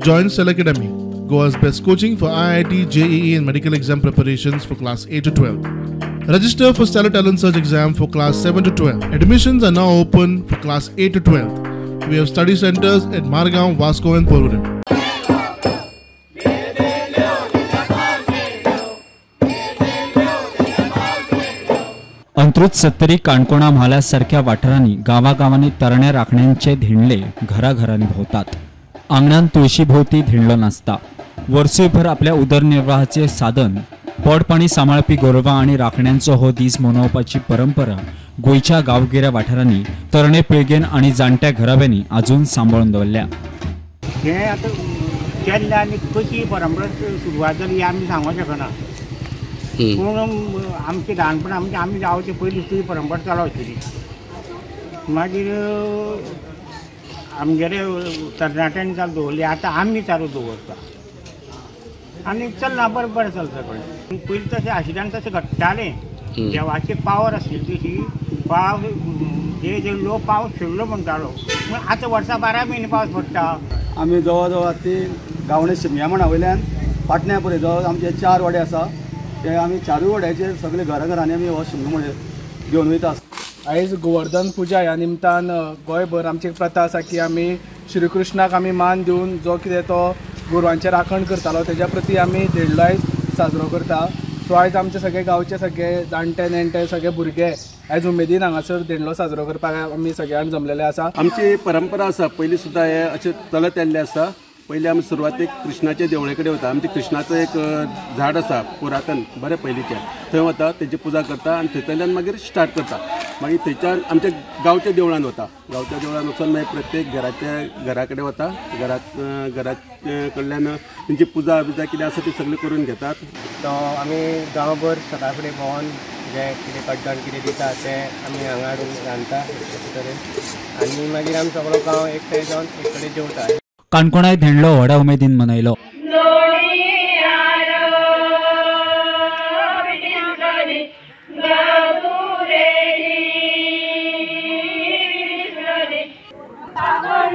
Join Cell Academy, Goa's best coaching for IIT, JEE and medical exam preparations for class 8 to 12. Register for Stellar Talent Search exam for class 7 to 12. Admissions are now open for class 8 to 12. We have study centers at Margao, Vasco and Porvorim. अंत्रुत सत्तरी काणकोणा म्हाल्यासारख्या वाठारांनी गावागावांनी तरण्या राखण्यांचे धिंडले घराघरांनी भोवतात. आंगणात तुळशी भोवती धिंडलो नाचता. वर्सूयभर आपल्या उदरनिर्वाहाचे साधन पोटपाणी सांबाळपी गोरवां आणि राखण्यांचो हो दीस मनोवपाची परंपरा गोयच्या गांवगिऱ्या वाठारांनी तरणे पिळगेन आणि जाणट्या घराब्यांनी अजून सांबाळून दवरल्या. हे आता केल्ल्या आनी कशी परंपरा सुरवात जाली आमी सांगूंक शकना. पूण आमचे ल्हानपणा म्हणजे आमी जावचे पयलीं ती परंपरा चालू आशिल्ली. मागीर आमगेले तरणाट्यांनी चालू दवरली. आतां आमी चालू दवरता आनी चलना बरें चलता कळ्ळें. पयलीं तशें आशिल्ल्यान तशें घडटालें. देवाची पावर आशिल्ली तशी पावस जे लो पावस शिरलो म्हणटालो. पूण आतां वर्सा 12 म्हयने पावस पडटा. आमी जवळ जवळ ती गावणे शिमया म्हणा वयल्यान पाटण्या पर्यंत जवळ आमचे 4 वडे आसा. ते आमी 4 वड्याचेर सगळे घराघरांनी आमी हो शिमगो म्हणजे घेवन वयता. आयज गोवर्धन पुजा ह्या निमतान गोंयभर आमची प्रथा आसा की आमी श्रीकृष्णाक आमी मान दिवन जो कितें तो गोरवांचें राखण करतालो तेज्या प्रती आमी धिंडलो आयज साजरो करता. सो आयज आमचे सगळे गांवचे सगळे जाणटे नेणटे सगळे भुरगे आयज उमेदीन हांगासर धिंडलो साजरो करपाक आमी सगळ्यान जमलेले आसा. आमची परंपरा आसा पयलीं सुद्दां हे अशें चलत येल्लें आसा. पयलीं आमी सुरवातेक कृष्णाचे देवळे कडेन वता. आमचे कृष्णाचो एक झाड आसा पुरातन बरें पयलींचें. थंय वता तेजी पुजा करता आनी थंयतल्यान मागीर स्टार्ट करता. मागीर थंयच्यान आमच्या गांवच्या देवळान वता. गांवच्या देवळान वचून मागीर प्रत्येक घरा कडेन वता. घरा कडल्यान तेंची पुजा बिजा कितें आसा ती सगळी करून घेतात. तो आमी गांवभर सकाळ फुडें भोंवन जे कितें कडदाण कितें दिता तें आमी हांगा हाडून रांदता अशे तरेन. आनी मागीर आमी सगळो गांव एकठांय जावन एक कडेन जेवता. काणकोणाय धिंडलो व्हड्या उमेदीन मनयलो. Agora